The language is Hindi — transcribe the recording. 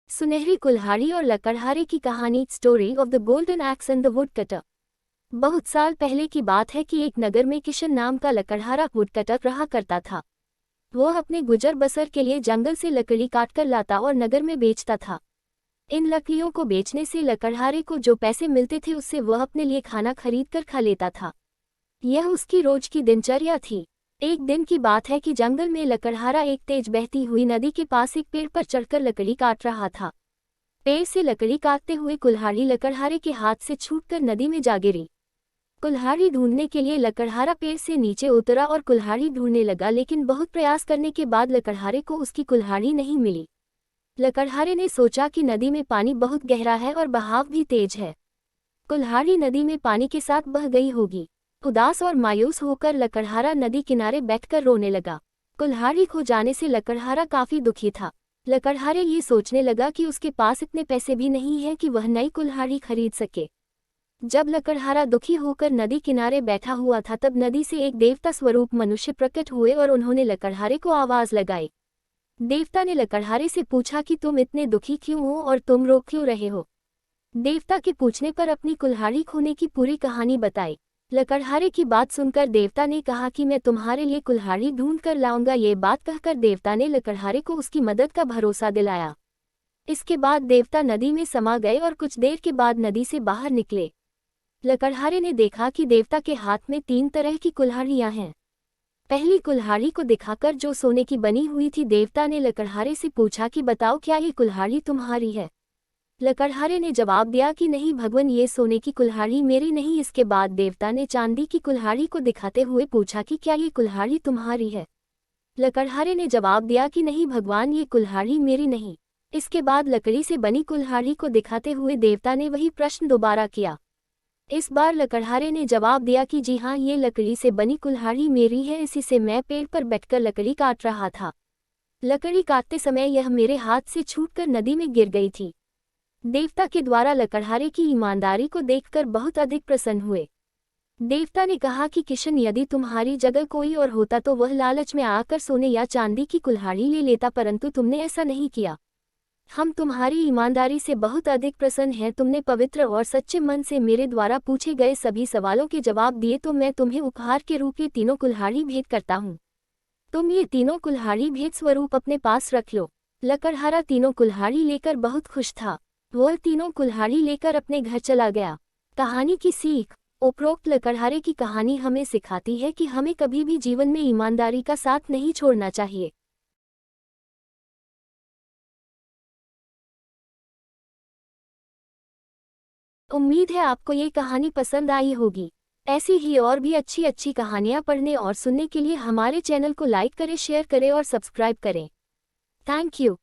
सुनहरी कुल्हाड़ी और लकड़हारे की कहानी। Story of the golden x and the woodcutter. बहुत साल पहले की बात है कि एक नगर में किशन नाम का लकड़हारा वुडकटर रहा करता था। वह अपने गुजर बसर के लिए जंगल से लकड़ी काटकर लाता और नगर में बेचता था। इन लकड़ियों को बेचने से लकड़हारे को जो पैसे मिलते थे उससे वह अपने लिए खाना खरीद कर खा लेता था। यह उसकी रोज की दिनचर्या थी। एक दिन की बात है कि जंगल में लकड़हारा एक तेज बहती हुई नदी के पास एक पेड़ पर चढ़कर लकड़ी काट रहा था। पेड़ से लकड़ी काटते हुए कुल्हाड़ी लकड़हारे के हाथ से छूटकर नदी में जा गिरी। कुल्हाड़ी ढूंढने के लिए लकड़हारा पेड़ से नीचे उतरा और कुल्हाड़ी ढूंढने लगा, लेकिन बहुत प्रयास करने के बाद लकड़हारे को उसकी कुल्हाड़ी नहीं मिली। लकड़हारे ने सोचा कि नदी में पानी बहुत गहरा है और बहाव भी तेज है। कुल्हाड़ी नदी में पानी के साथ बह गई होगी। उदास और मायूस होकर लकड़हारा नदी किनारे बैठकर रोने लगा। कुल्हाड़ी खो जाने से लकड़हारा काफी दुखी था। लकड़हारे ये सोचने लगा कि उसके पास इतने पैसे भी नहीं हैं कि वह नई कुल्हाड़ी खरीद सके। जब लकड़हारा दुखी होकर नदी किनारे बैठा हुआ था तब नदी से एक देवता स्वरूप मनुष्य प्रकट हुए और उन्होंने लकड़हारे को आवाज लगाई। देवता ने लकड़हारे से पूछा कि तुम इतने दुखी क्यों हो और तुम रो क्यों रहे हो। देवता के पूछने पर अपनी कुल्हाड़ी खोने की पूरी कहानी बताई। लकड़हारे की बात सुनकर देवता ने कहा कि मैं तुम्हारे लिए कुल्हाड़ी ढूंढ कर लाऊंगा। ये बात कहकर देवता ने लकड़हारे को उसकी मदद का भरोसा दिलाया। इसके बाद देवता नदी में समा गए और कुछ देर के बाद नदी से बाहर निकले। लकड़हारे ने देखा कि देवता के हाथ में 3 तरह की कुल्हाड़ियां हैं। पहली कुल्हाड़ी को दिखाकर जो सोने की बनी हुई थी, देवता ने लकड़हारे से पूछा कि बताओ क्या ये कुल्हाड़ी तुम्हारी है। लकड़हारे ने जवाब दिया कि नहीं भगवान, ये सोने की कुल्हाड़ी मेरी नहीं। इसके बाद देवता ने चांदी की कुल्हाड़ी को दिखाते हुए पूछा कि क्या ये कुल्हाड़ी तुम्हारी है। लकड़हारे ने जवाब दिया कि नहीं भगवान, ये कुल्हाड़ी मेरी नहीं। इसके बाद लकड़ी से बनी कुल्हाड़ी को दिखाते हुए देवता ने वही प्रश्न दोबारा किया। इस बार लकड़हारे ने जवाब दिया कि जी हाँ, ये लकड़ी से बनी कुल्हाड़ी मेरी है। इसी से मैं पेड़ पर बैठकर लकड़ी काट रहा था। लकड़ी काटते समय यह मेरे हाथ से छूटकर नदी में गिर गई थी। देवता के द्वारा लकड़हारे की ईमानदारी को देखकर बहुत अधिक प्रसन्न हुए। देवता ने कहा कि किशन, यदि तुम्हारी जगह कोई और होता तो वह लालच में आकर सोने या चांदी की कुल्हाड़ी ले लेता, परंतु तुमने ऐसा नहीं किया। हम तुम्हारी ईमानदारी से बहुत अधिक प्रसन्न हैं। तुमने पवित्र और सच्चे मन से मेरे द्वारा पूछे गए सभी सवालों के जवाब दिए, तो मैं तुम्हें उपहार के रूप में 3 कुल्हाड़ी भेंट करता हूँ। तुम ये 3 कुल्हाड़ी भेंट स्वरूप अपने पास रख लो। लकड़हारा 3 कुल्हाड़ी लेकर बहुत खुश था। वह 3 कुल्हाड़ी लेकर अपने घर चला गया। कहानी की सीख। उपरोक्त लकड़हारे की कहानी हमें सिखाती है कि हमें कभी भी जीवन में ईमानदारी का साथ नहीं छोड़ना चाहिए। उम्मीद है आपको ये कहानी पसंद आई होगी। ऐसी ही और भी अच्छी अच्छी कहानियाँ पढ़ने और सुनने के लिए हमारे चैनल को लाइक करें, शेयर करें और सब्सक्राइब करें। Thank you.